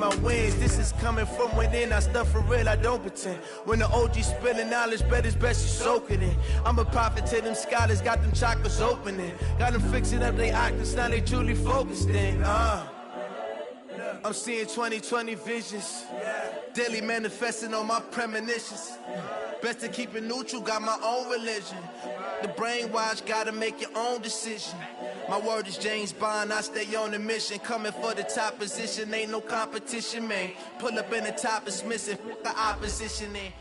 my wins. This is coming from within. I stuff for real, I don't pretend. When the OG spilling knowledge, bet it's best you soak it in. I'm a prophet to them scholars, got them chakras opening. Got them fixing up they octaves, now they truly focused in. I'm seeing 2020 visions. Daily manifesting on my premonitions. Best to keep it neutral, got my own religion. The brainwash, gotta make your own decision. My word is James Bond, I stay on the mission. Coming for the top position, ain't no competition, man. Pull up in the top, it's missing, the opposition in.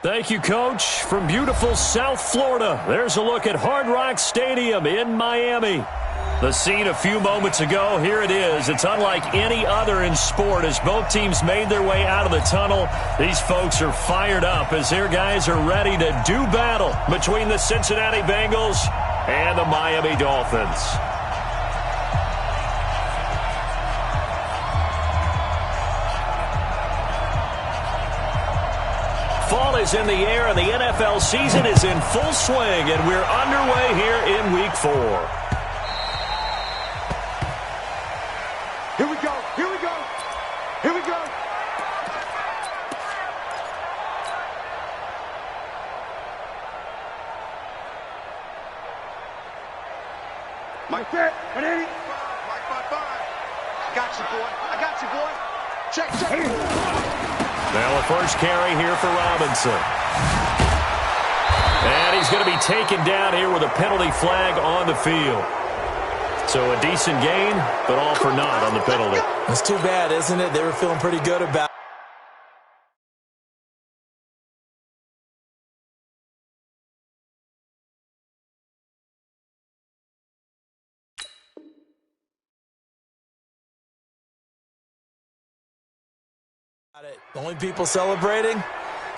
Thank you, Coach. From beautiful South Florida, there's a look at Hard Rock Stadium in Miami. The scene a few moments ago, here it is. It's unlike any other in sport as both teams made their way out of the tunnel. These folks are fired up as their guys are ready to do battle between the Cincinnati Bengals and the Miami Dolphins. Fall is in the air and the NFL season is in full swing, and we're underway here in Week 4. Here we go, here we go, here we go. Mike, set, what is it? Five. I got you, boy. Check. Now a first carry here for Robinson. And he's going to be taken down here with a penalty flag on the field. So a decent gain, but all for naught on the penalty. That's too bad, isn't it? They were feeling pretty good about it. The only people celebrating,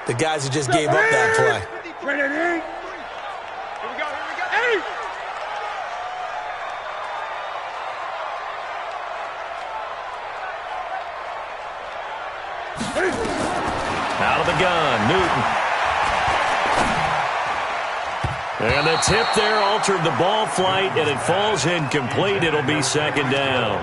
the guys who just gave up that play. Ready? Here we go. Hey! Out of the gun, Newton. And the tip there altered the ball flight, and it falls incomplete. It'll be second down.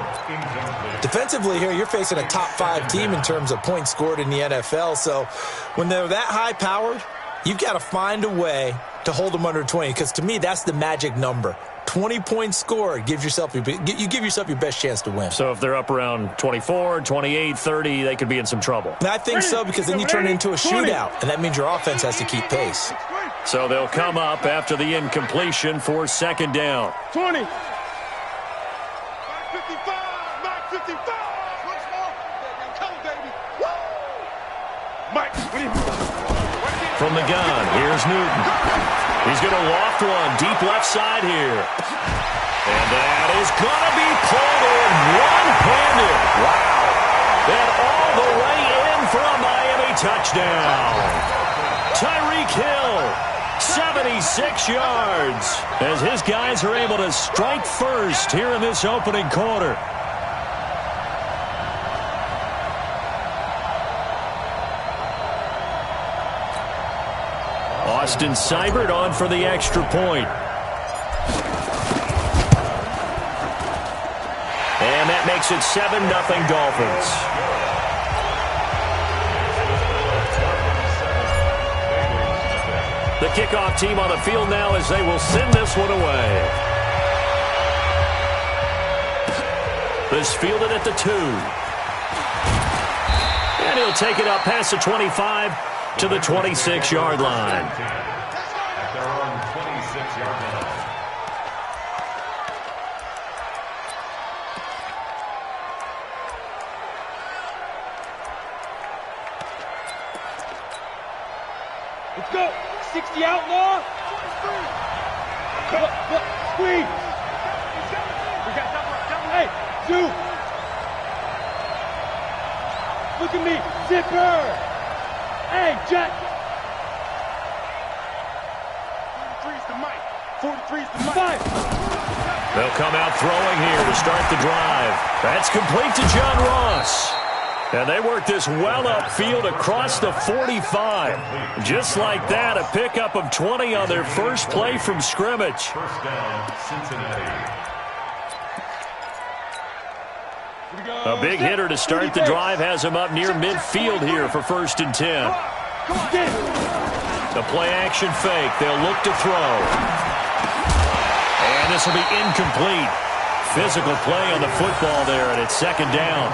Defensively here, you're facing a top-5 team in terms of points scored in the NFL. So when they're that high-powered, you've got to find a way to hold them under 20, because to me, that's the magic number. 20 points scored, you give yourself your best chance to win. So if they're up around 24, 28, 30, they could be in some trouble. And I think so, because then you turn it into a shootout, and that means your offense has to keep pace. So they'll come up after the incompletion for second down. 20. 55. Come, baby. Mike, what do you From the gun, here's Newton. He's going to loft one deep left side here. And that is going to be pulled in one-handed. Wow. And all the way in for a Miami touchdown. Tyreek Hill, 76 yards, as his guys are able to strike first here in this opening quarter. Austin Seibert on for the extra point. And that makes it 7-0 Dolphins. The kickoff team on the field now as they will send this one away. This fielded at the 2. And he'll take it up past the 25 to the 26-yard line. They're on 26-yard line. Let's go. 60 outlaw. Squeeze. We got double. Hey, Zoo. Look at me. Zipper. Hey, Jack. 43's the mic. 43's the mic. They'll come out throwing here to start the drive. That's complete to John Ross. And they work this well upfield across the 45. Just like that, a pickup of 20 on their first play from scrimmage. First down, Cincinnati. A big hitter to start the drive has him up near midfield here for 1st and 10. The play-action fake. They'll look to throw. And this will be incomplete. Physical play on the football there, and it's 2nd down.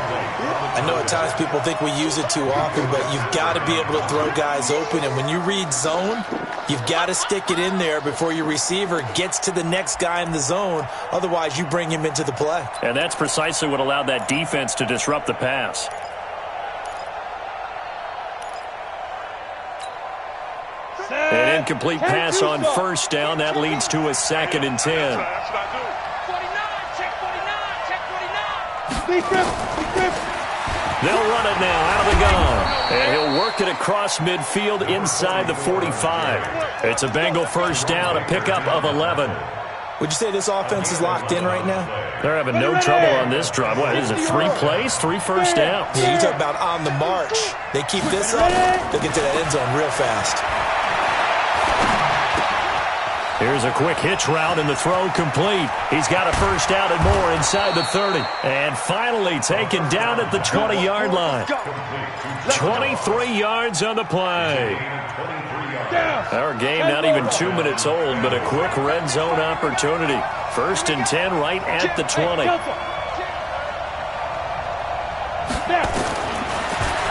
I know at times people think we use it too often, but you've got to be able to throw guys open. And when you read zone, you've got to stick it in there before your receiver gets to the next guy in the zone. Otherwise, you bring him into the play. And that's precisely what allowed that defense to disrupt the pass. An incomplete pass on 1st down. That leads to a 2nd and 10. They'll run it now out of the gun. And he'll work it across midfield inside the 45. It's a Bengal 1st down, a pickup of 11. Would you say this offense is locked in right now? They're having no trouble on this drive. What is it, 3 plays, 3 first downs? Yeah, you talk about on the march. They keep this up, they'll get to that end zone real fast. Here's a quick hitch route, and the throw complete. He's got a 1st down and more inside the 30. And finally taken down at the 20-yard line. 23 yards on the play. Our game not even 2 minutes old, but a quick red zone opportunity. 1st and 10 right at the 20.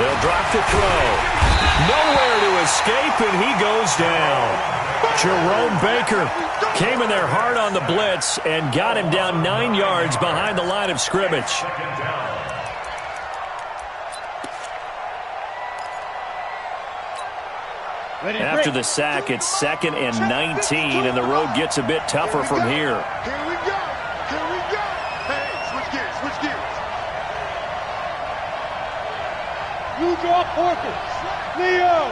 They'll drop the throw. Nowhere to escape, and he goes down. Jerome Baker came in there hard on the blitz and got him down 9 yards behind the line of scrimmage. After the sack, it's 2nd and 19, and the road gets a bit tougher from here. Here we go. Here we go. Hey, switch gears, switch gears. You draw Porkins. Leo.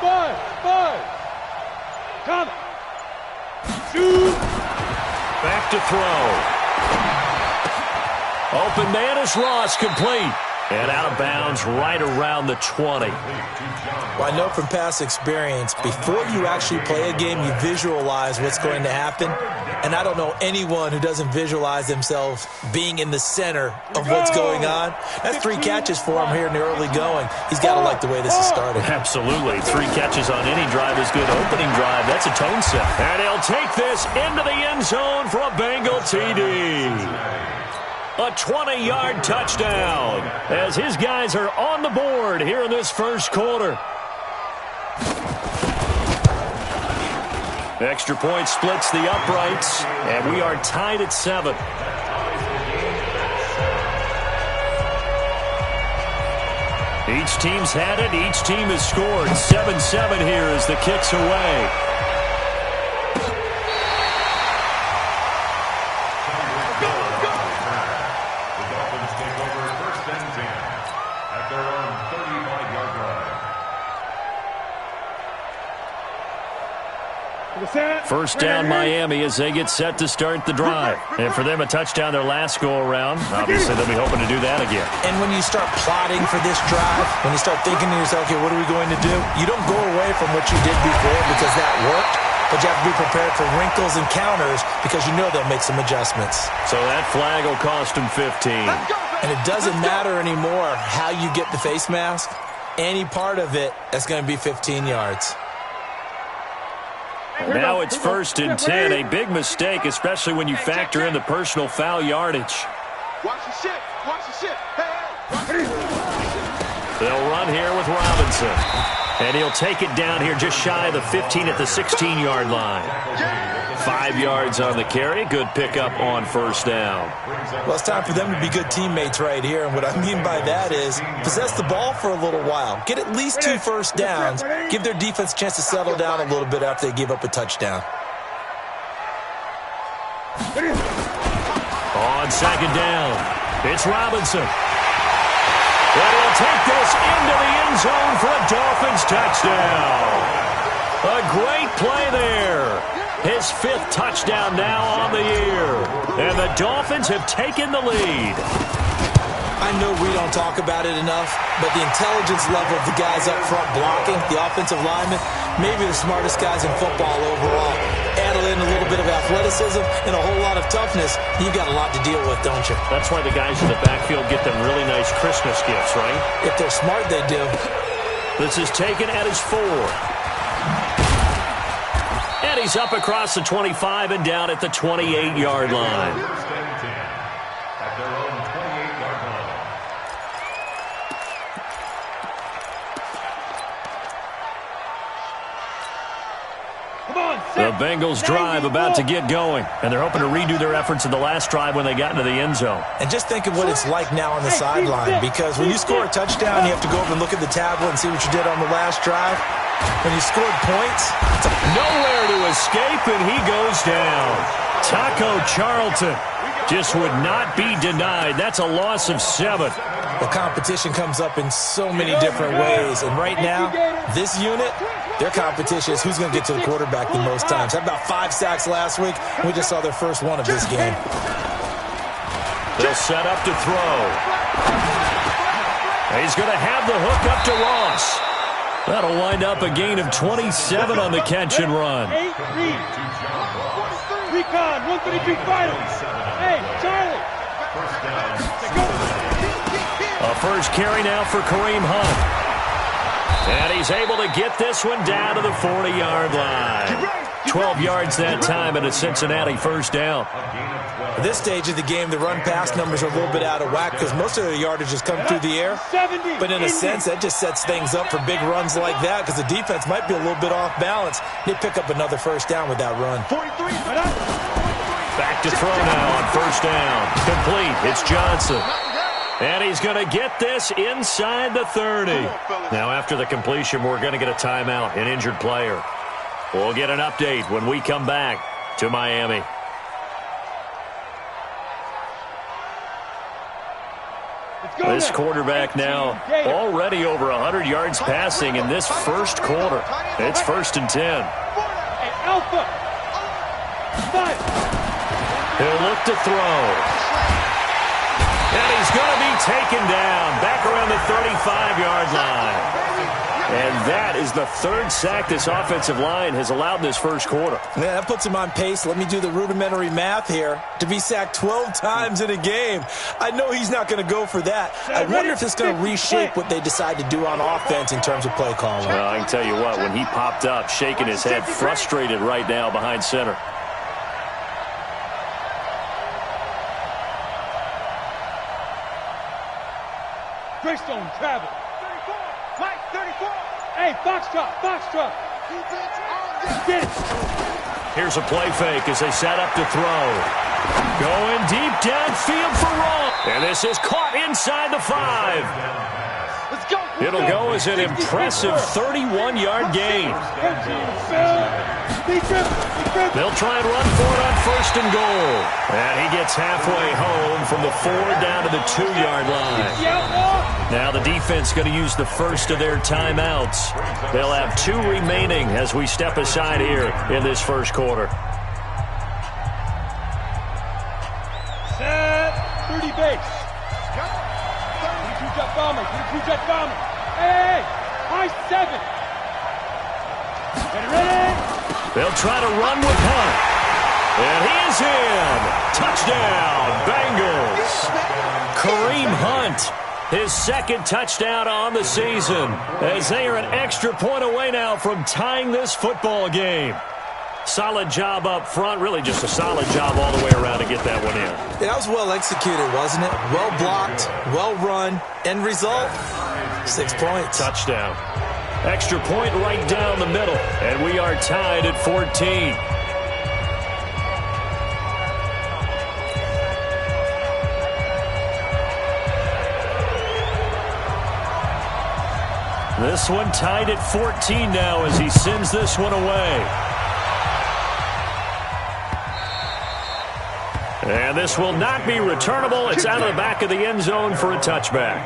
5. Come. Shoot. Back to throw. Open man is lost, complete. And out of bounds right around the 20. Well, I know from past experience, before you actually play a game, you visualize what's going to happen. And I don't know anyone who doesn't visualize themselves being in the center of what's going on. That's 3 catches for him here in the early going. He's got to like the way this is starting. Absolutely. 3 catches on any drive is good. Opening drive, that's a tone set. And he'll take this into the end zone for a Bengal TD. A 20-yard touchdown as his guys are on the board here in this 1st quarter. Extra point splits the uprights, and we are tied at 7. Each team's had it. Each team has scored. 7-7 here as the kick's away. First down Miami as they get set to start the drive. And for them, a touchdown their last go-around. Obviously, they'll be hoping to do that again. And when you start plotting for this drive, when you start thinking to yourself, okay, what are we going to do? You don't go away from what you did before because that worked, but you have to be prepared for wrinkles and counters because you know they'll make some adjustments. So that flag will cost them 15. And it doesn't matter anymore how you get the face mask. Any part of it, that's going to be 15 yards. Now it's 1st and 10. A big mistake, especially when you factor in the personal foul yardage. Watch the shit. Watch the shit. Hey. They'll run here with Robinson. And he'll take it down here just shy of the 15 at the 16-yard line. 5 yards on the carry. Good pickup on 1st down. Well, it's time for them to be good teammates right here. And what I mean by that is possess the ball for a little while. Get at least 2 first downs. Give their defense a chance to settle down a little bit after they give up a touchdown. On 2nd down, it's Robinson. And he'll take this into the end zone for a Dolphins touchdown. A great play there. His 5th touchdown now on the year. And the Dolphins have taken the lead. I know we don't talk about it enough, but the intelligence level of the guys up front blocking, the offensive linemen, maybe the smartest guys in football overall. Add in a little bit bit of athleticism and a whole lot of toughness, you've got a lot to deal with, don't you? That's why the guys in the backfield get them really nice Christmas gifts, right? If they're smart, they do. This is taken at his 4. And he's up across the 25 and down at the 28-yard line. At their own 28-yard line. The Bengals drive about to get going, and they're hoping to redo their efforts in the last drive when they got into the end zone. And just think of what it's like now on the sideline, because when you score a touchdown, you have to go over and look at the tablet and see what you did on the last drive. When you scored points, it's nowhere to escape, and he goes down. Taco Charlton just would not be denied. That's a loss of 7. The competition comes up in so many different ways, and right now, this unit, their competition is who's going to get to the quarterback the most times. Had about 5 sacks last week, and we just saw their first one of this game. They'll set up to throw. He's going to have the hook up to Ross. That'll wind up a gain of 27 on the catch and run. Recon, 132 final. Hey, Charlie. A first carry now for Kareem Hunt. And he's able to get this one down to the 40-yard line. 12 yards that time and a Cincinnati first down. At this stage of the game, the run-pass numbers are a little bit out of whack because most of the yardage has come through the air. But in a sense, that just sets things up for big runs like that because the defense might be a little bit off balance. They pick up another first down with that run. Back to throw now on first down. Complete. It's Johnson. And he's going to get this inside the 30. Now, after the completion, we're going to get a timeout, an injured player. We'll get an update when we come back to Miami. This quarterback now already over 100 yards passing in this first quarter. It's 1st and 10. Hey, Alpha. He'll look to throw. And he's going to be taken down back around the 35-yard line. And that is the 3rd sack this offensive line has allowed in this first quarter. Yeah, that puts him on pace. Let me do the rudimentary math here. To be sacked 12 times in a game, I know he's not going to go for that. I wonder if it's going to reshape what they decide to do on offense in terms of play calling. Well, I can tell you what, when he popped up, shaking his head, frustrated right now behind center. Greystone travel. 34. Mike, 34. Hey, Foxtrot. Get it. Here's a play fake as they set up to throw. Going deep downfield for Ross. And this is caught inside the 5. Let's go. It'll go as an impressive 31-yard gain. They'll try and run for it on 1st and goal. And he gets halfway home from the 4 down to the 2-yard line. Now the defense going to use the first of their timeouts. They'll have 2 remaining as we step aside here in this first quarter. Set. 30 base. 22 jet bomber. Hey. High 7. Get ready. They'll try to run with Hunt. And he is in. Touchdown, Bengals. Kareem Hunt, his 2nd touchdown on the season, as they are an extra point away now from tying this football game. Solid job up front, really just a solid job all the way around to get that one in. That was well executed, wasn't it? Well blocked, well run. End result, 6 points. Touchdown. Extra point right down the middle, and we are tied at 14. This one tied at 14 now as he sends this one away. And this will not be returnable. It's out of the back of the end zone for a touchback.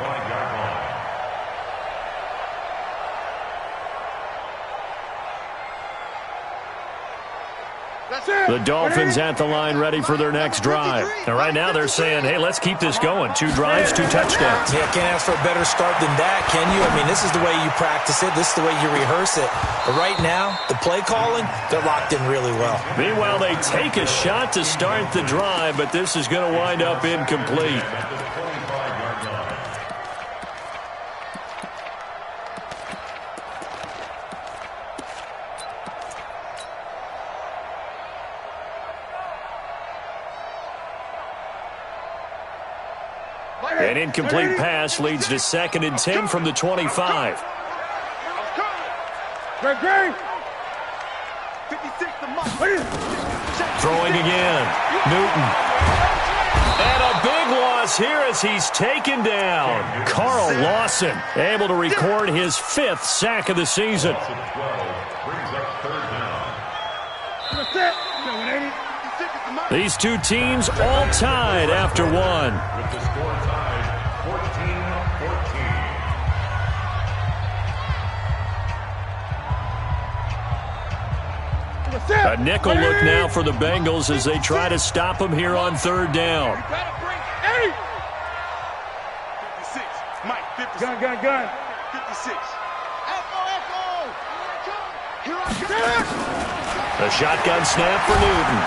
The Dolphins at the line ready for their next drive. And right now they're saying, hey, let's keep this going. 2 drives, 2 touchdowns. Yeah, can't ask for a better start than that, can you? I mean, this is the way you practice it. This is the way you rehearse it. But right now, the play calling, they're locked in really well. Meanwhile, they take a shot to start the drive, but this is going to wind up incomplete. An incomplete pass leads to 2nd and 10 from the 25. Throwing again. Newton. And a big loss here as he's taken down. Carl Lawson able to record his 5th sack of the season. These two teams all tied after one. With the score tied 14-14. A nickel look now for the Bengals as they try to stop him here on 3rd down. 56. Mike, 56. Gun. 56. A shotgun snap for Newton.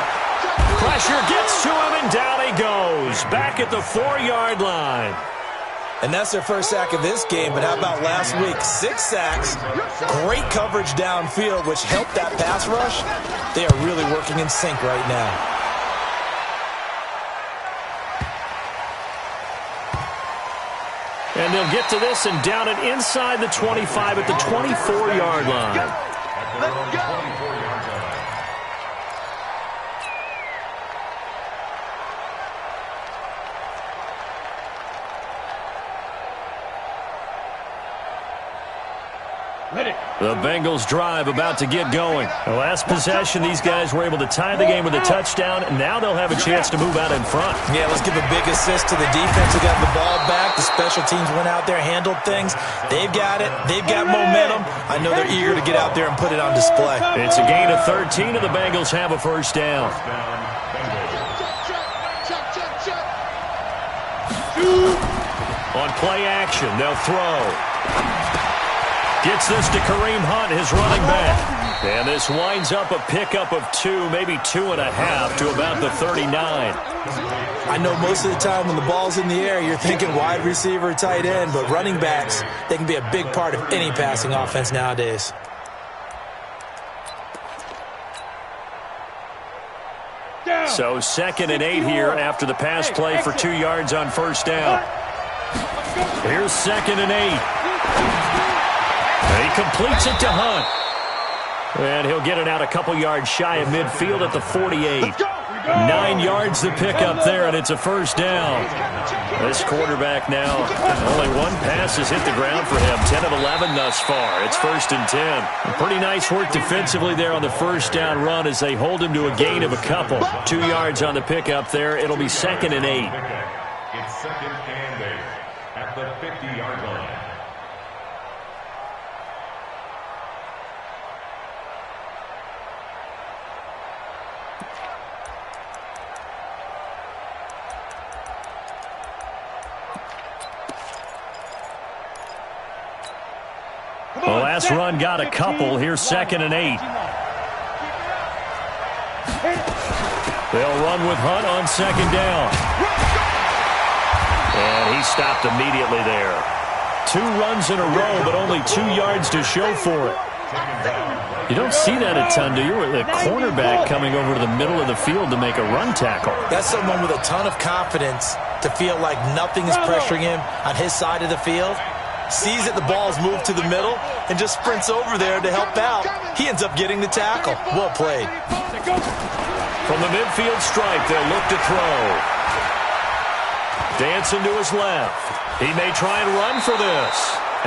Pressure gets to him, and down he goes. Back at the 4-yard line. And that's their first sack of this game, but how about last week? 6 sacks, great coverage downfield, which helped that pass rush. They are really working in sync right now. And they'll get to this and down it inside the 25 at the 24-yard line. Let's go. The Bengals drive about to get going. The last possession, these guys were able to tie the game with a touchdown, and now they'll have a chance to move out in front. Yeah, let's give a big assist to the defense who got the ball back. The special teams went out there, handled things. They've got it. They've got momentum. I know they're eager to get out there and put it on display. It's a gain of 13, and the Bengals have a 1st down. On play action, they'll throw. Gets this to Kareem Hunt, his running back. And this winds up a pickup of 2, maybe 2.5 to about the 39. I know most of the time when the ball's in the air, you're thinking wide receiver, tight end, but running backs, they can be a big part of any passing offense nowadays. So 2nd and 8 here after the pass play for 2 yards on 1st down. Here's 2nd and 8. He completes it to Hunt. And he'll get it out a couple yards shy of midfield at the 48. 9 yards to pick up there, and it's a 1st down. This quarterback now, only 1 pass has hit the ground for him. 10 of 11 thus far. It's 1st and 10. Pretty nice work defensively there on the 1st down run as they hold him to a gain of a couple. 2 yards on the pickup there. It'll be 2nd and 8. It's 2nd and 8 at the 50-yard line. The last run got a couple. Here's 2nd and 8. They'll run with Hunt on 2nd down. And he stopped immediately there. 2 runs in a row, but only 2 yards to show for it. You don't see that a ton, do you? With a cornerback coming over to the middle of the field to make a run tackle. That's someone with a ton of confidence to feel like nothing is pressuring him on his side of the field. Sees that the ball's moved to the middle and just sprints over there to help out. He ends up getting the tackle. Well played. From the midfield stripe, they'll look to throw. Dancing to his left. He may try and run for this.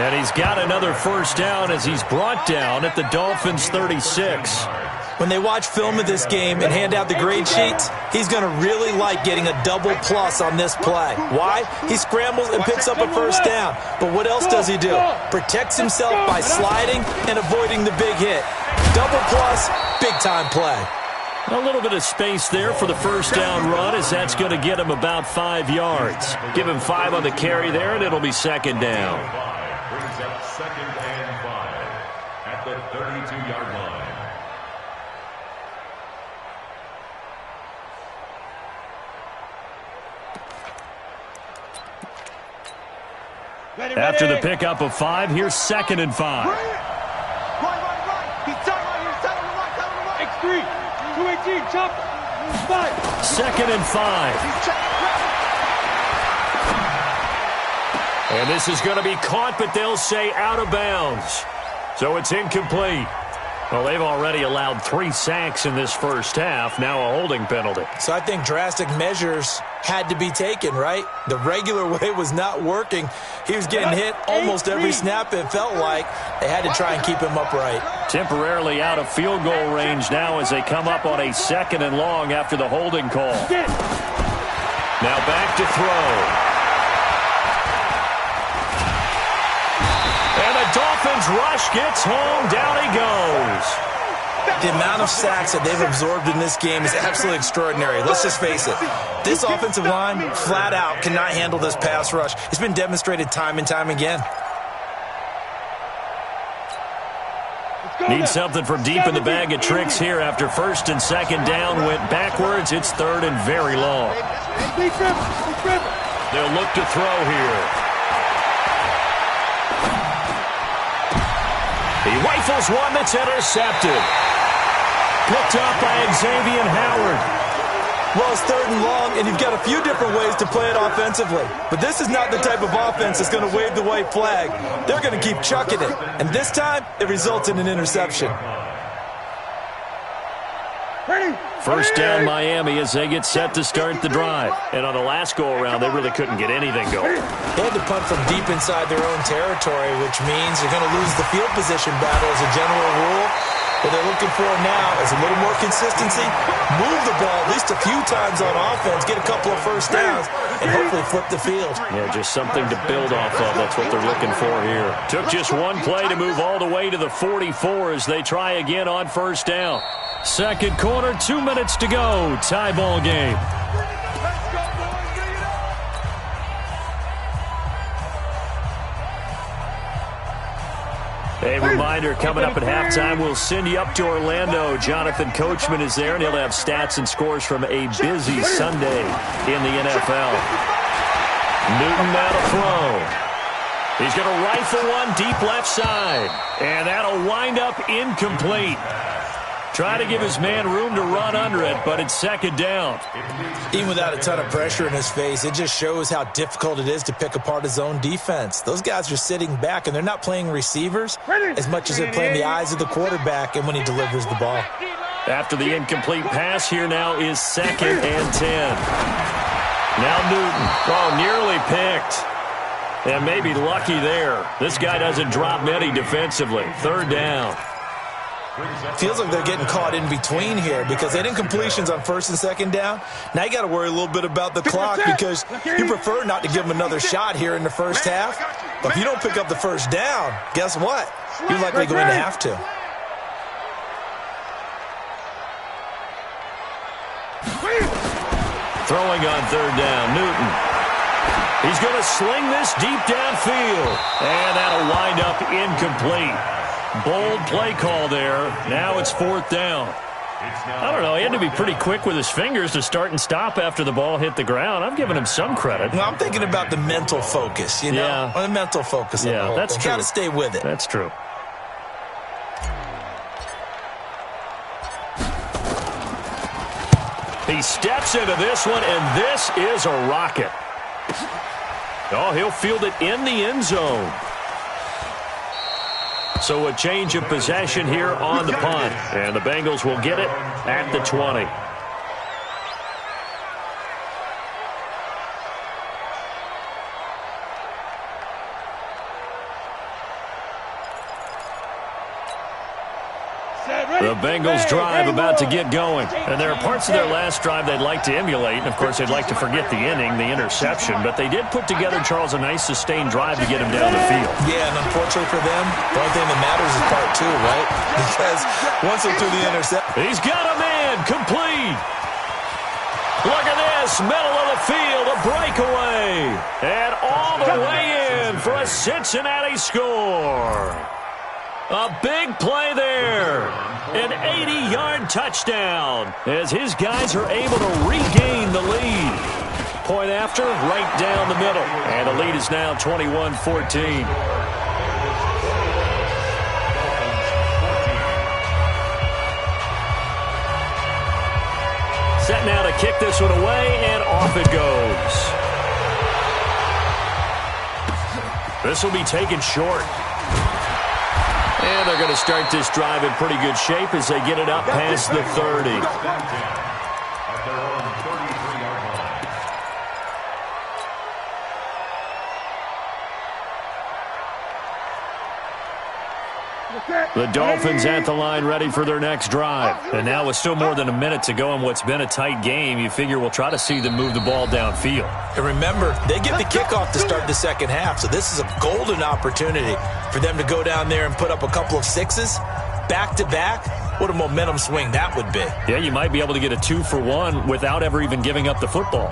And he's got another 1st down as he's brought down at the Dolphins' 36. When they watch film of this game and hand out the grade sheets, he's going to really like getting a double plus on this play. Why? He scrambles and picks up a 1st down. But what else does he do? Protects himself by sliding and avoiding the big hit. Double plus, big time play. A little bit of space there for the first down run, as that's going to get him about 5 yards. Give him 5 on the carry there, and it'll be second down. Brings up 2nd and 5 at the 32-yard line. After the pickup of 5, here's 2nd and 5. Right. He's tight right here. Tight on the right. Tight on the right. X3. 218. Chop. 5. 2nd and 5. He's checking. And this is going to be caught, but they'll say out of bounds. So it's incomplete. Well, they've already allowed 3 sacks in this first half. Now a holding penalty. So I think drastic measures had to be taken, right? The regular way was not working. He was getting hit almost every snap, it felt like. They had to try and keep him upright. Temporarily out of field goal range now as they come up on a 2nd and long after the holding call. Now back to throw. And the Dolphins rush gets home. Down he goes. The amount of sacks that they've absorbed in this game is absolutely extraordinary. Let's just face it. This offensive line, flat out, cannot handle this pass rush. It's been demonstrated time and time again. Need something from deep in the bag of tricks here after 1st and 2nd down went backwards. It's 3rd and very long. They'll look to throw here. He rifles one that's intercepted. Picked up by Xavier Howard. Well, it's 3rd and long, and you've got a few different ways to play it offensively. But this is not the type of offense that's going to wave the white flag. They're going to keep chucking it. And this time, it results in an interception. First down Miami as they get set to start the drive. And on the last go-around, they really couldn't get anything going. They had to punt from deep inside their own territory, which means you're going to lose the field position battle as a general rule. What they're looking for now is a little more consistency, move the ball at least a few times on offense, get a couple of first downs, and hopefully flip the field. Yeah, just something to build off of. That's what they're looking for here. Took just one play to move all the way to the 44 as they try again on first down. Second quarter, 2 minutes to go. Tie ball game. A reminder, coming up at halftime, we'll send you up to Orlando. Jonathan Coachman is there, and he'll have stats and scores from a busy Sunday in the NFL. Newton now to throw. He's going to rifle one deep left side, and that'll wind up incomplete. Try to give his man room to run under it, but it's 2nd down. Even without a ton of pressure in his face, it just shows how difficult it is to pick apart his own defense. Those guys are sitting back, and they're not playing receivers as much as they're playing the eyes of the quarterback and when he delivers the ball. After the incomplete pass, here now is 2nd and 10. Now Newton. Oh, nearly picked. And maybe lucky there. This guy doesn't drop many defensively. 3rd down. Feels like they're getting caught in between here because they didn't completions on 1st and 2nd down. Now you got to worry a little bit about the clock because you prefer not to give them another shot here in the first half. But if you don't pick up the first down, guess what? You're likely going to have to. Throwing on 3rd down, Newton. He's going to sling this deep downfield. And that'll wind up incomplete. Bold play call there. Now it's 4th down. I don't know. He had to be pretty quick with his fingers to start and stop after the ball hit the ground. I'm giving him some credit. Well, I'm thinking about the mental focus, you know? Yeah. The mental focus. Yeah, that's true. Got to stay with it. That's true. He steps into this one, and this is a rocket. Oh, he'll field it in the end zone. So a change of possession here on the punt. And the Bengals will get it at the 20. The Bengals drive about to get going. And there are parts of their last drive they'd like to emulate. And, of course, they'd like to forget the inning, the interception. But they did put together, Charles, a nice sustained drive to get him down the field. Yeah, and unfortunately for them, the only thing that matters is part 2, right? Because once they threw the interception. He's got him in. time, complete. Look at this, middle of the field, a breakaway. And all the way in for a Cincinnati score. A big play there. An 80-yard touchdown as his guys are able to regain the lead. Point after, right down the middle. And the lead is now 21-14. Set now to kick this one away, and off it goes. This will be taken short. And they're going to start this drive in pretty good shape as they get it up past the 30. At their own 33-yard line. The Dolphins at the line ready for their next drive. And now with still more than a minute to go in what's been a tight game, you figure we'll try to see them move the ball downfield. And remember, they get the kickoff to start the second half, so this is a golden opportunity for them to go down there and put up a couple of sixes back-to-back. What a momentum swing that would be. Yeah, you might be able to get a 2-for-1 without ever even giving up the football.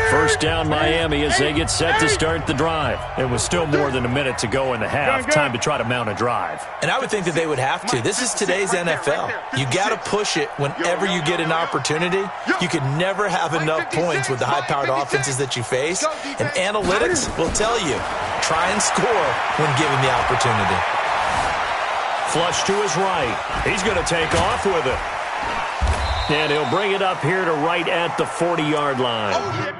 First down Miami as they get set to start the drive. It was still more than a minute to go in the half. Time to try to mount a drive. And I would think that they would have to. This is today's NFL. You got to push it whenever you get an opportunity. You can never have enough points with the high-powered offenses that you face. And analytics will tell you, try and score when given the opportunity. Flush to his right. He's going to take off with it. And he'll bring it up here to right at the 40-yard line.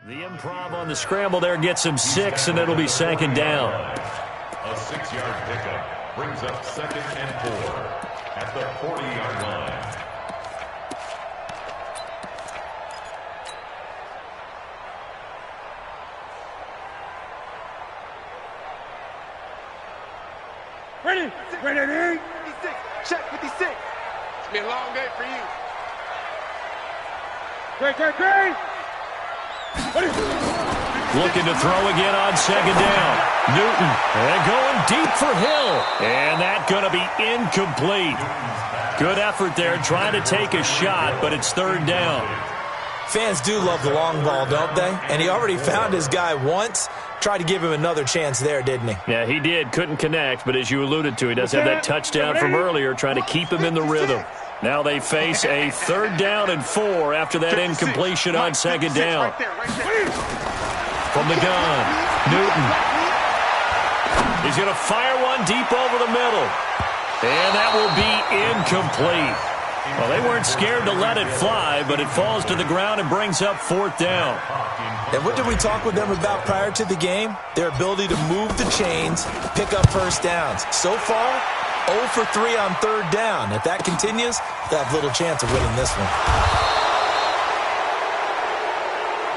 The improv on the scramble there gets him 6, and it'll be second down. A 6-yard pickup brings up 2nd and 4 at the 40-yard line. Ready? Ready? 56. Check 56. It's been a long day for you. Great. Looking to throw again on second down. Newton, and going deep for Hill. And that's going to be incomplete. Good effort there trying to take a shot, but it's third down. Fans do love the long ball, don't they? And he already found his guy once. Tried to give him another chance there, didn't he? Yeah, he did. Couldn't connect, but as you alluded to, he does have that touchdown from earlier, trying to keep him in the rrhythm. Now they face a 3rd down and 4 after that incompletion on second down. From the gun, Newton. He's going to fire one deep over the middle. And that will be incomplete. Well, they weren't scared to let it fly, but it falls to the ground and brings up 4th down. And what did we talk with them about prior to the game? Their ability to move the chains, pick up first downs. So far, 0 for 3 on 3rd down. If that continues, they'll have little chance of winning this one.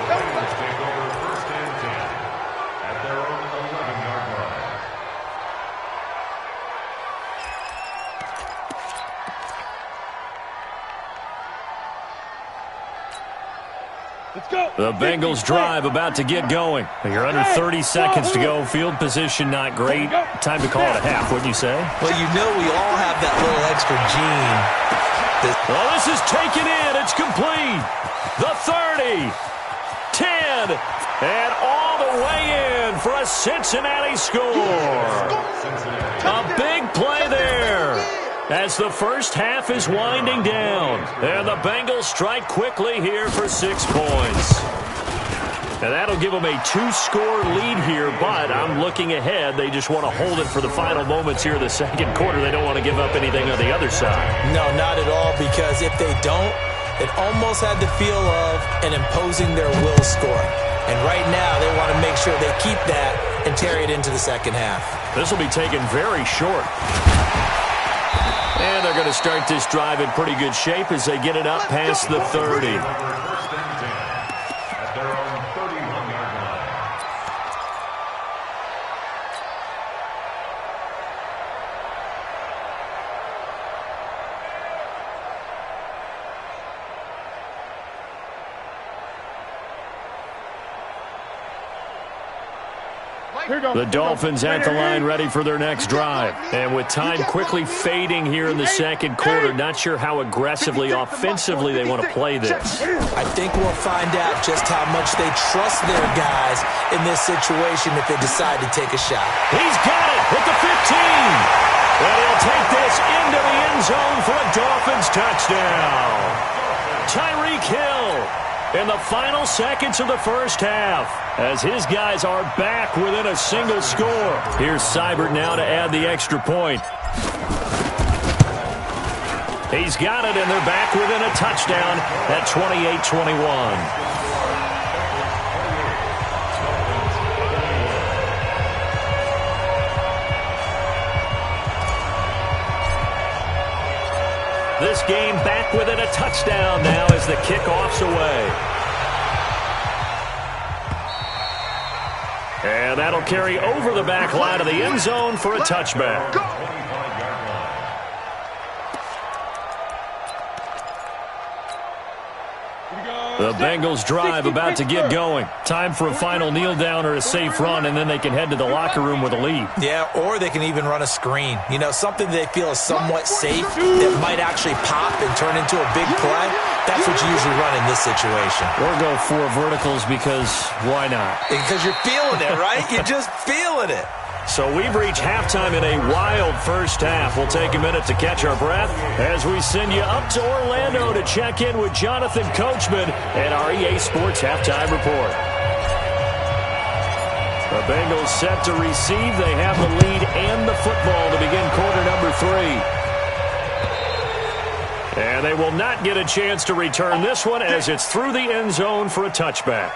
The Bengals take over 1st and 10 at their own 11-yard line. Let's go. The Bengals drive about to get going. You're under 30 seconds to go. Field position not great. Time to call it a half, wouldn't you say? Well, you know we all have that little extra gene. Well, this is taken in. It's complete. The 30, 10, and all the way in for a Cincinnati score. A big play there as the first half is winding down. And the Bengals strike quickly here for 6 points. And that'll give them a 2-score lead here, but I'm looking ahead. They just want to hold it for the final moments here in the second quarter. They don't want to give up anything on the other side. No, not at all, because if they don't, it almost had the feel of an imposing their will score. And right now, they want to make sure they keep that and carry it into the second half. This will be taken very short. And going to start this drive in pretty good shape as they get it up past the 30. At their own 31-yard line. The Dolphins at the line ready for their next drive. And with time quickly fading here in the second quarter, not sure how aggressively, offensively they want to play this. I think we'll find out just how much they trust their guys in this situation if they decide to take a shot. He's got it at the 15. And he'll take this into the end zone for a Dolphins touchdown. Tyreek Hill in the final seconds of the first half, as his guys are back within a single score. Here's Seibert now to add the extra point. He's got it, and they're back within a touchdown at 28-21. This game back within a touchdown now as the kickoff's away. And that'll carry over the back line of the end zone for a touchback. The Bengals drive about to get going. Time for a final kneel down or a safe run, and then they can head to the locker room with a lead. Yeah, or they can even run a screen. You know, something they feel is somewhat safe that might actually pop and turn into a big play. That's what you usually run in this situation. Or go 4 verticals because why not? Because you're feeling it, right? You're just feeling it. So we've reached halftime in a wild first half. We'll take a minute to catch our breath as we send you up to Orlando to check in with Jonathan Coachman and our EA Sports Halftime Report. The Bengals set to receive. They have the lead and the football to begin quarter number 3. And they will not get a chance to return this one as it's through the end zone for a touchback.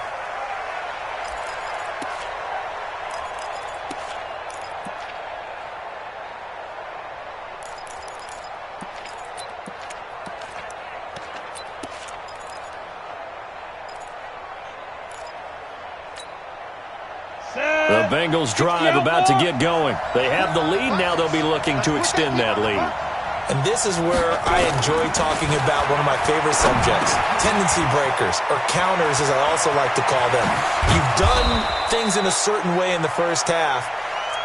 The Bengals drive about to get going. They have the lead. Now they'll be looking to extend that lead. And this is where I enjoy talking about one of my favorite subjects, tendency breakers, or counters as I also like to call them. You've done things in a certain way in the first half,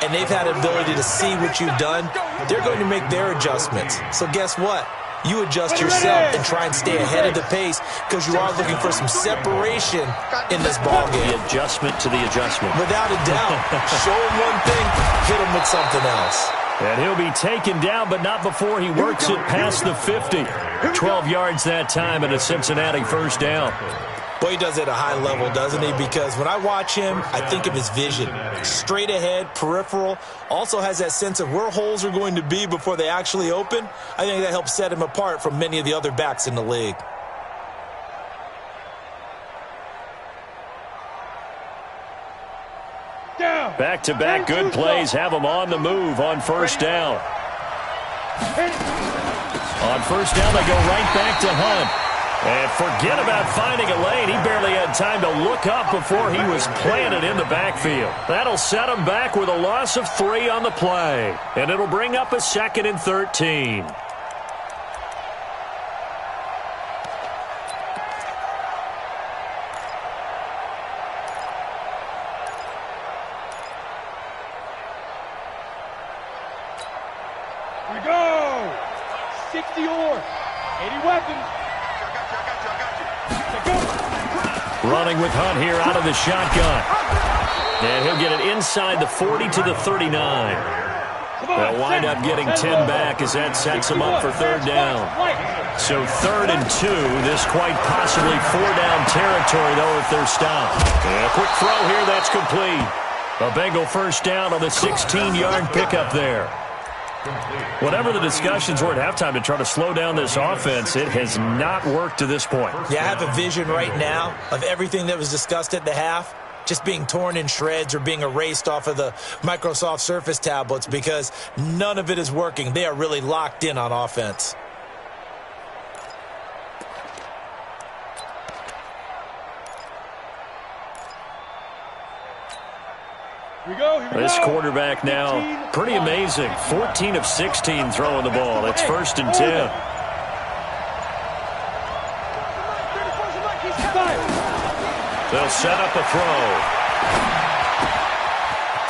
and they've had an ability to see what you've done. They're going to make their adjustments. So guess what? You adjust yourself and try and stay ahead of the pace because you are looking for some separation in this ballgame. The adjustment to the adjustment. Without a doubt. Show him one thing, hit him with something else. And he'll be taken down, but not before he works it past the 50. 12 yards that time and a Cincinnati first down. Boy, he does it at a high level, doesn't he? Because when I watch him, I think of his vision. Straight ahead, peripheral. Also has that sense of where holes are going to be before they actually open. I think that helps set him apart from many of the other backs in the league. Back-to-back good plays have him on the move on first down. On first down, they go right back to Hunt. And forget about finding a lane. He barely had time to look up before he was planted in the backfield. That'll set him back with a loss of 3 on the play. And it'll bring up a 2nd and 13. Here we go. 60 or 80 weapons. Running with Hunt here out of the shotgun. And he'll get it inside the 40 to the 39. They'll wind up getting 10 back as that sets him up for third down. So 3rd and 2. This quite possibly 4-down territory, though, if they're stopped. And a quick throw here. That's complete. A Bengal first down on the 16-yard pickup there. Whatever the discussions were at halftime to try to slow down this offense, it has not worked to this point. Yeah, I have a vision right now of everything that was discussed at the half. just being torn in shreds or being erased off of the Microsoft Surface tablets because none of it is working. They are really locked in on offense. This quarterback now, pretty amazing. 14 of 16 throwing the ball. It's 1st and 10. They'll set up a throw.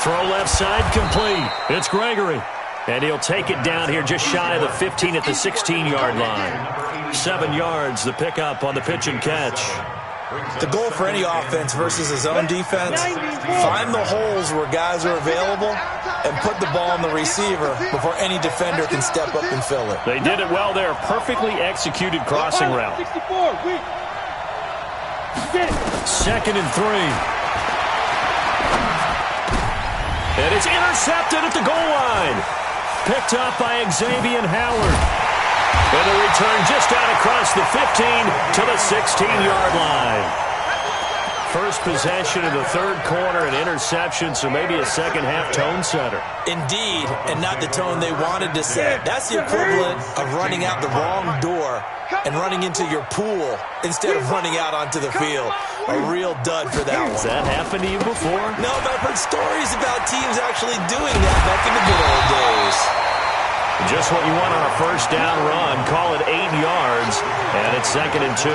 Throw left side complete. It's Gregory. And he'll take it down here just shy of the 15 at the 16-yard line. 7 yards, the pickup on the pitch and catch. The goal for any offense versus his own defense, find the holes where guys are available and put the ball on the receiver before any defender can step up and fill it. They did it well there. Perfectly executed crossing route. 2nd and 3. And it's intercepted at the goal line. Picked up by Xavier Howard. And the return just out across the 15 to the 16-yard line. First possession of the 3rd quarter, an interception, so maybe a second-half tone setter. Indeed, and not the tone they wanted to set. That's the equivalent of running out the wrong door and running into your pool instead of running out onto the field. A real dud for that one. Has that happened to you before? No, but I've heard stories about teams actually doing that back in the good old days. Just what you want on a 1st down run. Call it 8 yards, and it's 2nd and 2.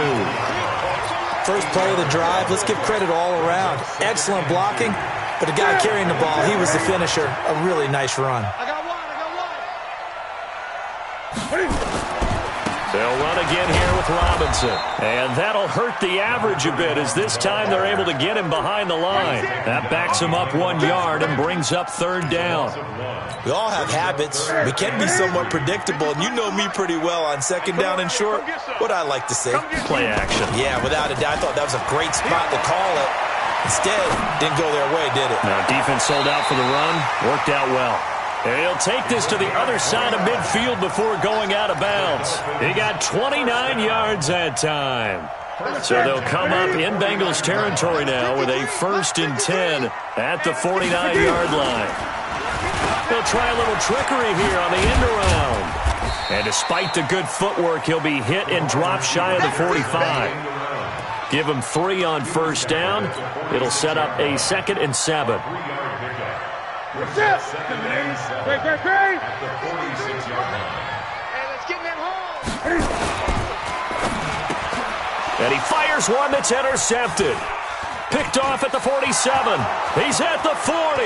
First play of the drive, let's give credit all around. Excellent blocking, but the guy carrying the ball, he was the finisher. A really nice run. I got one. They'll run again here with Robinson. And that'll hurt the average a bit as this time they're able to get him behind the line. That backs him up 1 yard and brings up 3rd down. We all have habits. We can be somewhat predictable, and you know me pretty well on 2nd down and short. What I like to say. Play action. Yeah, without a doubt. I thought that was a great spot to call it. Instead, didn't go their way, did it? Now, defense sold out for the run. Worked out well. And he'll take this to the other side of midfield before going out of bounds. He got 29 yards that time. So they'll come up in Bengals territory now with a 1st and 10 at the 49-yard line. They'll try a little trickery here on the end around. And despite the good footwork, he'll be hit and drop shy of the 45. Give him 3 on 1st down. It'll set up a 2nd and 7. Let's get that home. And he fires one that's intercepted. Picked off at the 47. He's at the 40,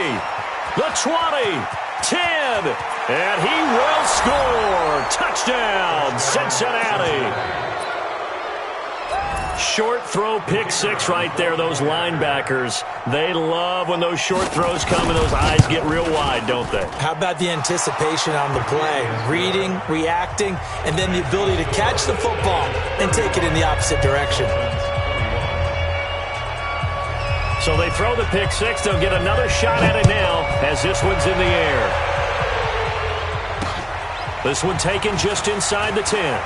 the 20, 10, and he will score. Touchdown, Cincinnati. Short throw, pick 6 right there. Those linebackers, they love when those short throws come and those eyes get real wide, don't they? How about the anticipation on the play? Reading, reacting, and then the ability to catch the football and take it in the opposite direction. So they throw the pick 6. They'll get another shot at it now as this one's in the air. This one taken just inside the 10.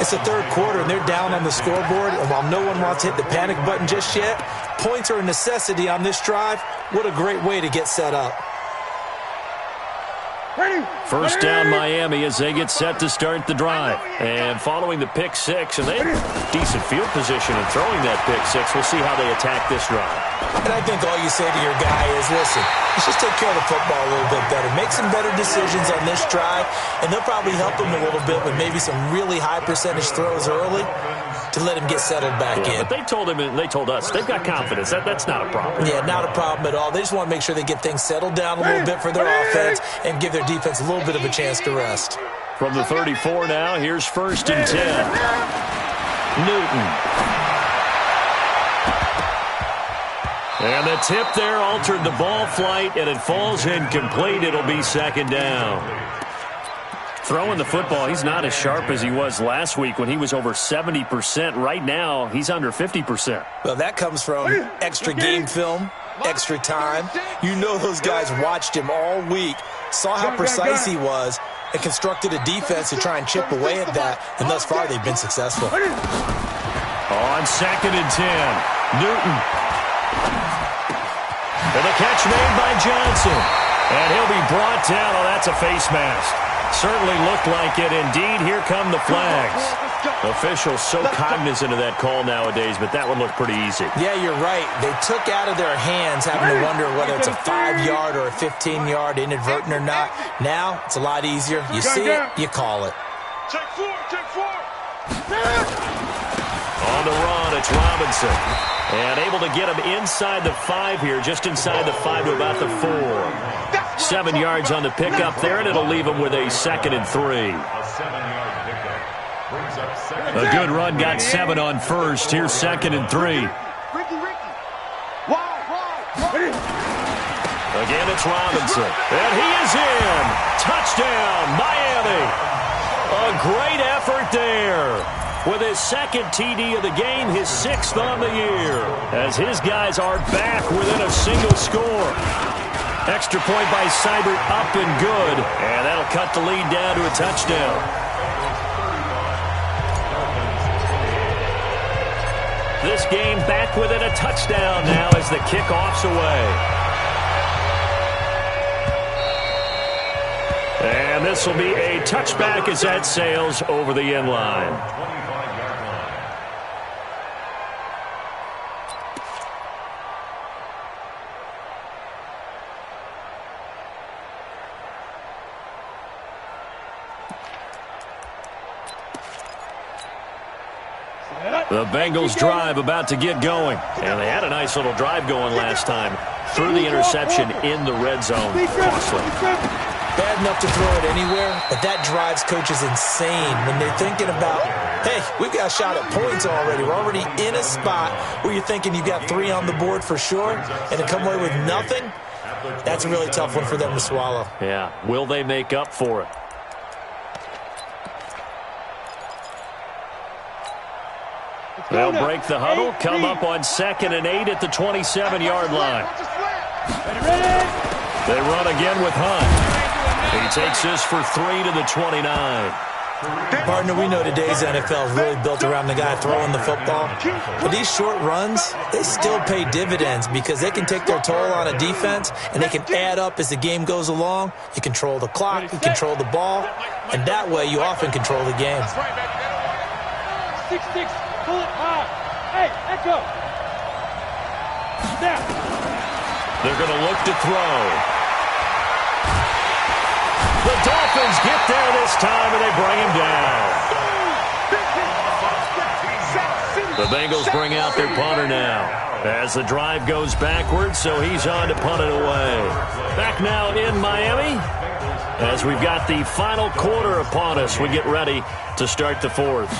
It's the 3rd quarter, and they're down on the scoreboard. And while no one wants to hit the panic button just yet, points are a necessity on this drive. What a great way to get set up. First down Miami as they get set to start the drive. And following the pick 6, and they have decent field position in throwing that pick 6. We'll see how they attack this drive. And I think all you say to your guy is, listen, let's just take care of the football a little bit better. Make some better decisions on this drive, and they'll probably help him a little bit with maybe some really high percentage throws early to let him get settled back in. But they told him and they told us they've got confidence. That's not a problem. Yeah, not a problem at all. They just want to make sure they get things settled down a little bit for their offense and give their defense a little bit of a chance to rest. From the 34 now, here's 1st and 10. Newton. And the tip there altered the ball flight, and it falls incomplete. It'll be 2nd down. Throwing the football, he's not as sharp as he was last week when he was over 70%. Right now, he's under 50%. Well, that comes from extra game film, extra time. You know those guys watched him all week, saw how precise he was, and constructed a defense to try and chip away at that, and thus far they've been successful. On 2nd and 10, Newton. And the catch made by Johnson. And he'll be brought down. Oh, that's a face mask. Certainly looked like it. Indeed, here come the flags. Officials so cognizant of that call nowadays, but that would look pretty easy. Yeah, you're right. They took out of their hands having to wonder whether it's a 5-yard or a 15-yard inadvertent or not. Now, it's a lot easier. You see it, you call it. Take 4, take 4. On the run, it's Robinson. And able to get him inside the 5 here, just inside the 5 to about the 4. 7 yards on the pickup there, and it'll leave him with a 2nd and 3. A 7-yard pickup brings up 2nd. A good run, got 7 on first. Here's 2nd and 3. Ricky. Wide. Again, it's Robinson. And he is in. Touchdown, Miami. A great effort there. With his 2nd TD of the game, his 6th on the year. As his guys are back within a single score. Extra point by Seibert, up and good. And that'll cut the lead down to a touchdown. This game back within a touchdown now as the kickoff's away. And this will be a touchback as that sails over the end line. The Bengals drive about to get going. And they had a nice little drive going last time. Threw the interception in the red zone. Costly. Bad enough to throw it anywhere, but that drives coaches insane when they're thinking about, hey, we've got a shot at points already. We're already in a spot where you're thinking you've got 3 on the board for sure, and to come away with nothing, that's a really tough one for them to swallow. Yeah. Will they make up for it? They'll break the huddle, come up on 2nd and 8 at the 27-yard line. They run again with Hunt. He takes this for 3 to the 29. Partner, we know today's NFL is really built around the guy throwing the football. But these short runs, they still pay dividends because they can take their toll on a defense and they can add up as the game goes along. You control the clock, you control the ball, and that way you often control the game. 6-6. Pull it hard. Hey, echo. Snap. They're going to look to throw. The Dolphins get there this time, and they bring him down. The Bengals bring out their punter now. As the drive goes backwards, so he's on to punt it away. Back now in Miami. As we've got the final quarter upon us, we get ready to start the 4th.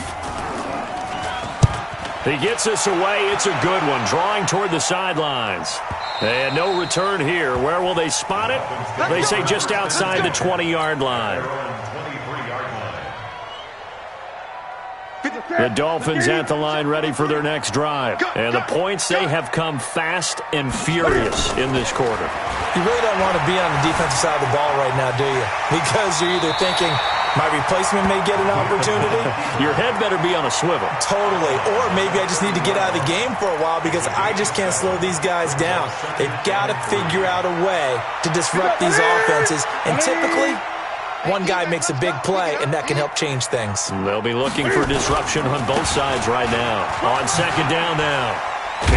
He gets us away. It's a good one. Drawing toward the sidelines. And no return here. Where will they spot it? They say just outside the 20-yard line. The Dolphins at the line ready for their next drive. And the points, they have come fast and furious in this quarter. You really don't want to be on the defensive side of the ball right now, do you? Because you're either thinking, my replacement may get an opportunity. Your head better be on a swivel. Totally. Or maybe I just need to get out of the game for a while because I just can't slow these guys down. They've got to figure out a way to disrupt these offenses. And typically, one guy makes a big play, and that can help change things. They'll be looking for disruption on both sides right now. On 2nd down now.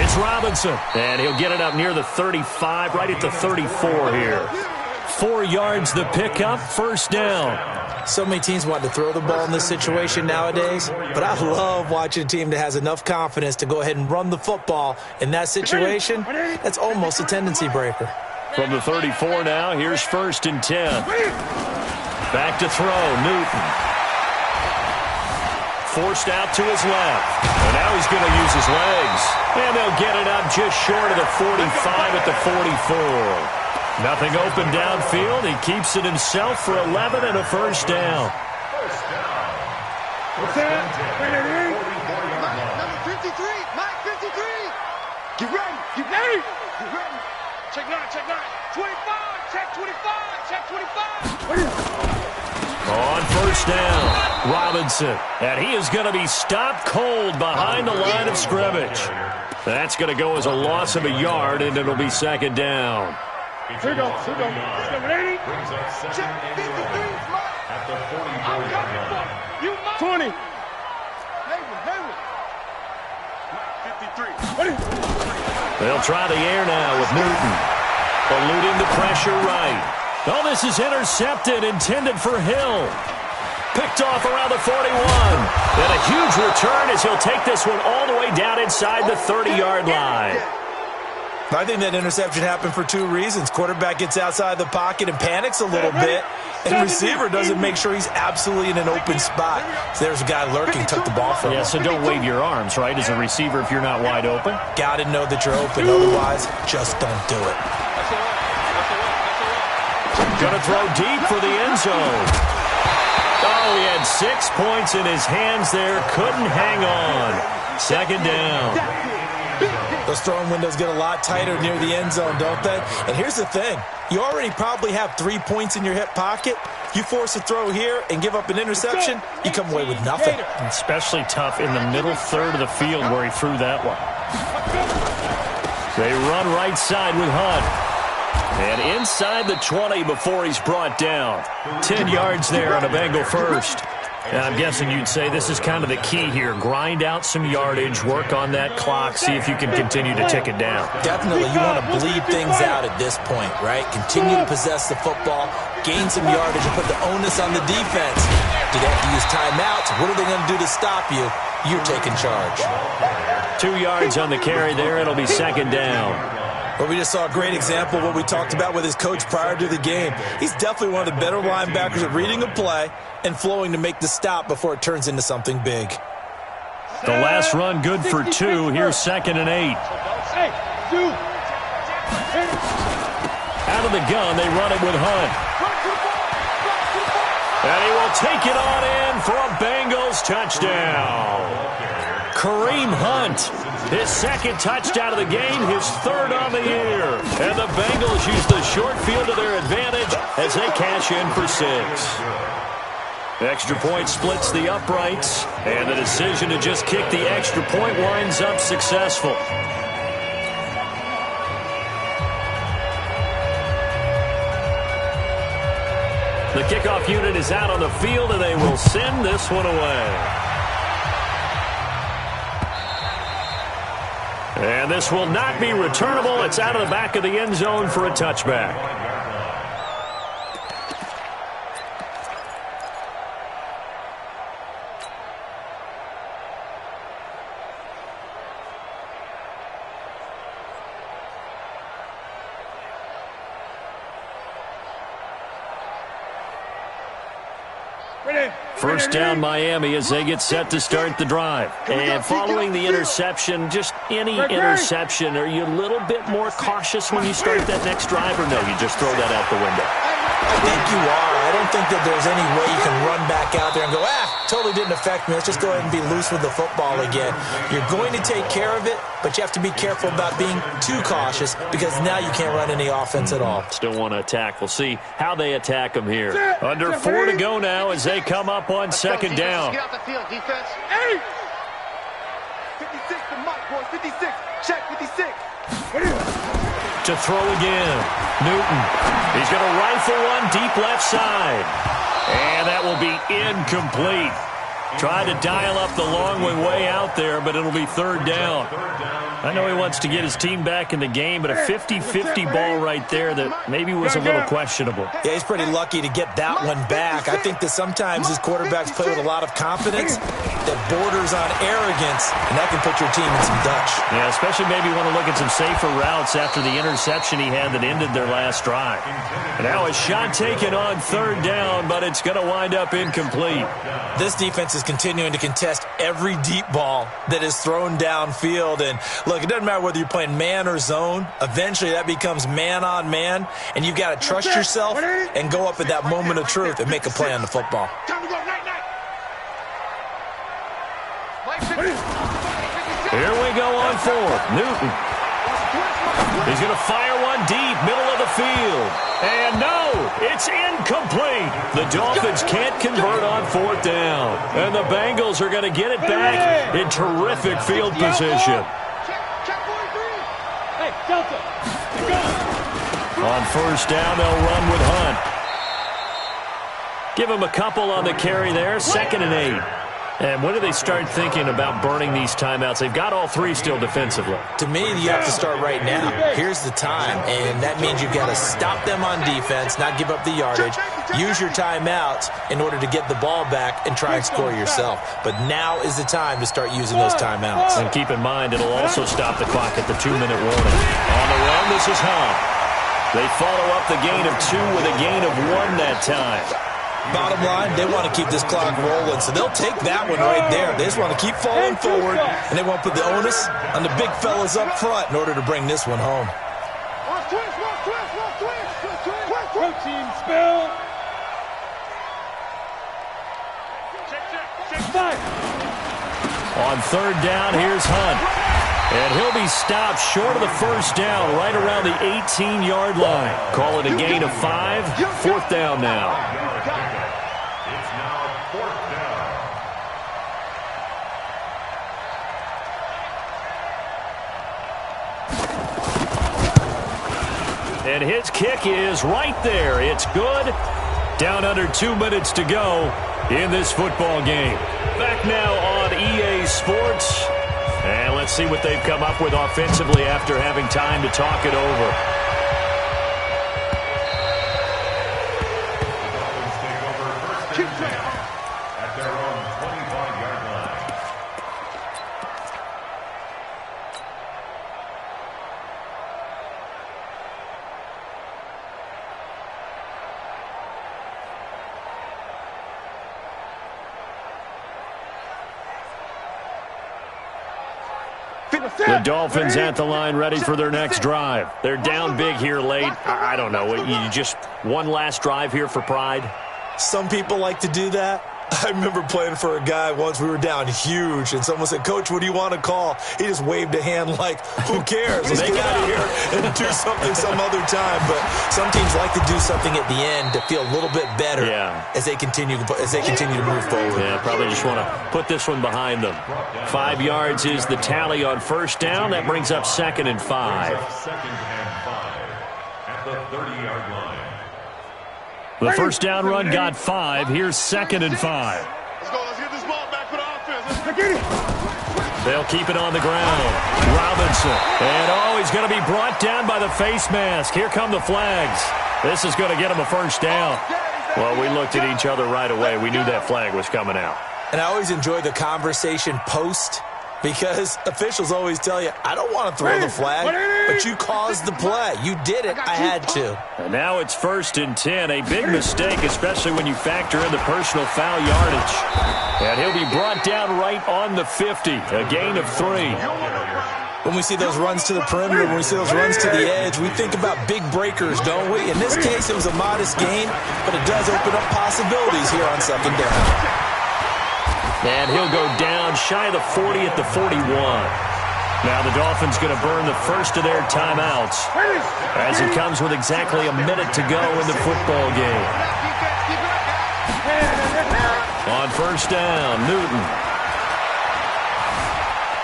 It's Robinson. And he'll get it up near the 35, right at the 34 here. 4 yards the pickup, 1st down. So many teams want to throw the ball in this situation nowadays, but I love watching a team that has enough confidence to go ahead and run the football in that situation. That's almost a tendency breaker. From the 34 now, here's 1st and 10. Back to throw, Newton. Forced out to his left. And now he's going to use his legs. And they'll get it up just short of the 45 at the 44. Nothing open downfield. He keeps it himself for 11 and a 1st down. What's that? Number 53. Mike 53. Get ready. Get ready. Get ready. Check 9. Check 9. 25. Check 25. Check 25. On first down, Robinson. And he is going to be stopped cold behind the line of scrimmage. That's going to go as a loss of a yard, and it'll be second down. Here we go. Ready? At the 44-yard line. 20. 53. They'll try the air now with Newton. Eluding the pressure right. Oh, this is intercepted, intended for Hill. Picked off around the 41. And a huge return as he'll take this one all the way down inside the 30-yard line. I think that interception happened for two reasons. Quarterback gets outside the pocket and panics a little bit, and receiver doesn't make sure he's absolutely in an open spot. So there's a guy lurking, took the ball from him. Yeah, so don't wave your arms, right, as a receiver if you're not wide open. Got to know that you're open, otherwise just don't do it. Going to throw deep for the end zone. Oh, he had 6 points in his hands there, couldn't hang on. Second down. Those throwing windows get a lot tighter near the end zone, don't they? And here's the thing. You already probably have 3 points in your hip pocket. You force a throw here and give up an interception, you come away with nothing. Especially tough in the middle third of the field where he threw that one. They run right side with Hunt. And inside the 20 before he's brought down. 10 yards there on a Bengal first. And I'm guessing you'd say this is kind of the key here. Grind out some yardage, work on that clock, see if you can continue to tick it down. Definitely, you want to bleed things out at this point, right? Continue to possess the football, gain some yardage, and put the onus on the defense. Do they have to use timeouts? What are they going to do to stop you? You're taking charge. 2 yards on the carry there. It'll be second down. Well, we just saw a great example of what we talked about with his coach prior to the game. He's definitely one of the better linebackers at reading a play and flowing to make the stop before it turns into something big. The last run good for 2. Here's 2nd and 8. Out of the gun, they run it with Hunt. And he will take it on in for a Bengals touchdown. Kareem Hunt, his 2nd touchdown of the game, his 3rd on the year. And the Bengals use the short field to their advantage as they cash in for 6. Extra point splits the uprights, and the decision to just kick the extra point winds up successful. The kickoff unit is out on the field, and they will send this one away. And this will not be returnable. It's out of the back of the end zone for a touchback. First down Miami as they get set to start the drive. And following the interception, just any interception, are you a little bit more cautious when you start that next drive, or no, you just throw that out the window? I think you are. I don't think that there's any way you can run back out there and go, totally didn't affect me. Let's just go ahead and be loose with the football again. You're going to take care of it, but you have to be careful about being too cautious because now you can't run any offense at all. Still want to attack. We'll see how they attack them here. Under 4 to go now as they come up on second down. Get out the field, defense. 56 to Mike, boys. 56. Check 56. To throw again. Newton. He's going to rifle one deep left side. And that will be incomplete. Tried to dial up the long way out there, but it'll be 3rd down. I know he wants to get his team back in the game, but a 50-50 ball right there that maybe was a little questionable. Yeah, he's pretty lucky to get that one back. I think that sometimes his quarterbacks play with a lot of confidence that borders on arrogance, and that can put your team in some Dutch. Yeah, especially maybe want to look at some safer routes after the interception he had that ended their last drive. And now a shot taken on 3rd down, but it's going to wind up incomplete. This defense is continuing to contest every deep ball that is thrown downfield. And look, it doesn't matter whether you're playing man or zone. Eventually that becomes man on man, and you've got to trust yourself and go up at that moment of truth and make a play on the football. Here we go on 4th. Newton. He's going to fire one deep, middle of the field. And no, it's incomplete. The Dolphins can't convert on 4th down. And the Bengals are going to get it back in terrific field position. Hey, Celtic. On 1st down, they'll run with Hunt. Give him a couple on the carry there, 2nd and 8. And when do they start thinking about burning these timeouts? They've got all 3 still defensively. To me, you have to start right now. Here's the time, and that means you've got to stop them on defense, not give up the yardage, use your timeouts in order to get the ball back and try and score yourself. But now is the time to start using those timeouts. And keep in mind, it'll also stop the clock at the 2-minute warning. On the run, this is Hunt. They follow up the gain of 2 with a gain of 1 that time. Bottom line, they want to keep this clock rolling, so they'll take that one right there. They just want to keep falling forward, and they want to put the onus on the big fellas up front in order to bring this one home. Protein spill. On 3rd down, here's Hunt. And he'll be stopped short of the 1st down, right around the 18-yard line. Call it a gain of 5. 4th down now. It's now 4th down. And his kick is right there. It's good. Down under 2 minutes to go in this football game. Back now on EA Sports. And let's see what they've come up with offensively after having time to talk it over. The Dolphins take over 1st and 10 at their own 25-yard line. The Dolphins at the line ready for their next drive. They're down big here late. I don't know. You just one last drive here for pride? Some people like to do that. I remember playing for a guy once. We were down huge, and someone said, "Coach, what do you want to call?" He just waved a hand like, who cares? Let's get out of here and do something some other time. But some teams like to do something at the end to feel a little bit better as they continue to move forward. Yeah, probably just want to put this one behind them. 5 yards is the tally on 1st down. That brings up 2nd and 5. 2nd and 5 at the 30-yard line. The 1st down run got 5. Here's 2nd and 5. Let's go. Let's get this ball back for the offense. Let's get it. They'll keep it on the ground. Robinson. And, he's going to be brought down by the face mask. Here come the flags. This is going to get him a 1st down. Well, we looked at each other right away. We knew that flag was coming out. And I always enjoy the conversation post, because officials always tell you, I don't want to throw the flag, but you caused the play. You did it. I had to. And now it's 1st and 10. A big mistake, especially when you factor in the personal foul yardage. And he'll be brought down right on the 50. A gain of 3. When we see those runs to the perimeter, when we see those runs to the edge, we think about big breakers, don't we? In this case, it was a modest gain, but it does open up possibilities here on 2nd down. And he'll go down shy of the 40 at the 41. Now the Dolphins going to burn the first of their timeouts as it comes with exactly a minute to go in the football game. On 1st down, Newton.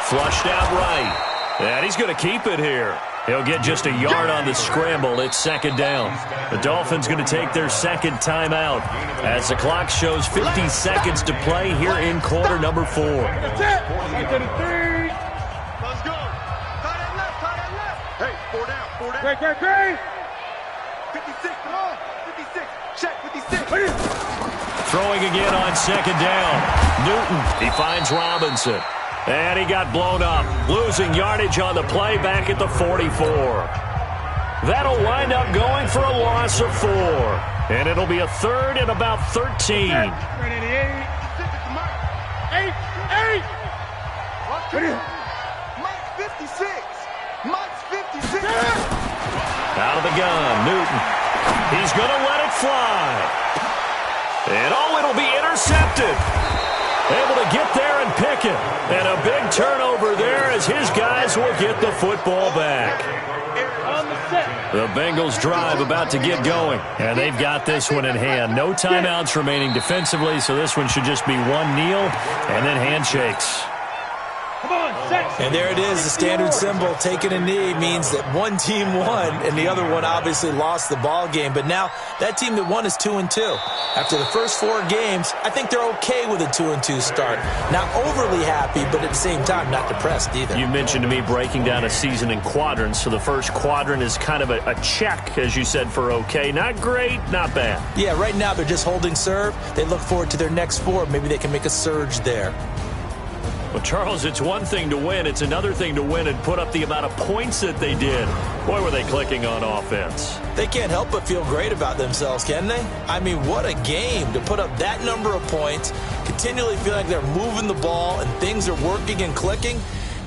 Flushed out right. And he's going to keep it here. He'll get just a yard on the scramble. It's 2nd down. The Dolphins going to take their 2nd timeout as the clock shows 50 seconds to play here in quarter number 4. Let's go. Tie that left. Hey, 4 down. Great. 56, come on. 56. Check, 56. Throwing again on 2nd down. Newton, he finds Robinson. And he got blown up, losing yardage on the play back at the 44. That'll wind up going for a loss of 4. And it'll be a 3rd and about 13. 8. Mike's 56. Out of the gun, Newton. He's going to let it fly. And it'll be intercepted. able to get there and pick it. And a big turnover there as his guys will get the football back. The Bengals drive about to get going, and they've got this one in hand. No timeouts remaining defensively, so this one should just be one kneel and then handshakes. And there it is, the standard symbol. Taking a knee means that one team won, and the other one obviously lost the ball game. But now that team that won is 2-2. After the first 4 games, I think they're okay with a 2-2 start. Not overly happy, but at the same time, not depressed either. You mentioned to me breaking down a season in quadrants, so the first quadrant is kind of a check, as you said, for okay. Not great, not bad. Yeah, right now they're just holding serve. They look forward to their next 4. Maybe they can make a surge there. Well, Charles, it's one thing to win. It's another thing to win and put up the amount of points that they did. Boy, were they clicking on offense. They can't help but feel great about themselves, can they? I mean, what a game to put up that number of points, continually feel like they're moving the ball and things are working and clicking.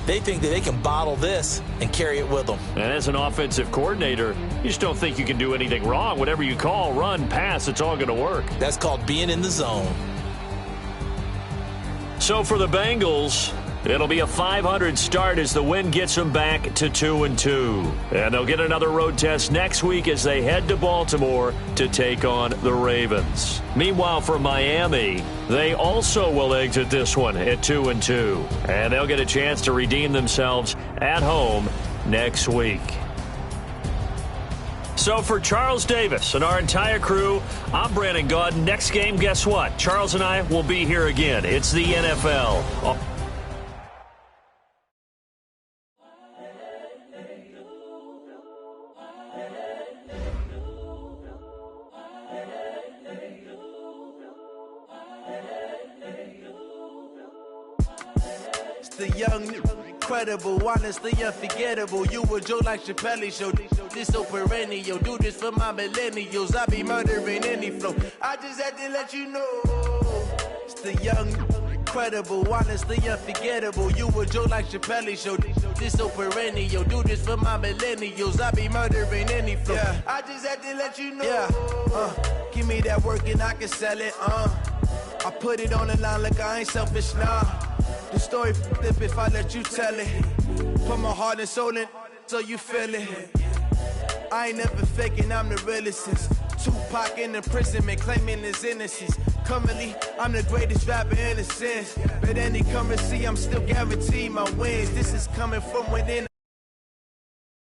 They think that they can bottle this and carry it with them. And as an offensive coordinator, you just don't think you can do anything wrong. Whatever you call, run, pass, it's all going to work. That's called being in the zone. So for the Bengals, it'll be a 500 start as the win gets them back to 2-2. And they'll get another road test next week as they head to Baltimore to take on the Ravens. Meanwhile, for Miami, they also will exit this one at 2-2. And they'll get a chance to redeem themselves at home next week. So for Charles Davis and our entire crew, I'm Brandon Gaudin. Next game, guess what? Charles and I will be here again. It's the NFL. It's the young, incredible, honestly unforgettable. You a Joe like Chappelle show. This so perennial. Do this for my millennials. I be murdering any flow. I just had to let you know. It's the young, incredible, honestly unforgettable. You a Joe like Chappelle show. This so perennial. Do this for my millennials. I be murdering any flow. Yeah. I just had to let you know. Yeah. Give me that work and I can sell it. I put it on the line like I ain't selfish, nah. The story flip if I let you tell it. Put my heart and soul in so you feel it. I ain't never faking, I'm the realest since Tupac in imprisonment, claiming his innocence. Currently, I'm the greatest rapper in a sense. But any currency, I'm still guaranteed my wins. This is coming from within.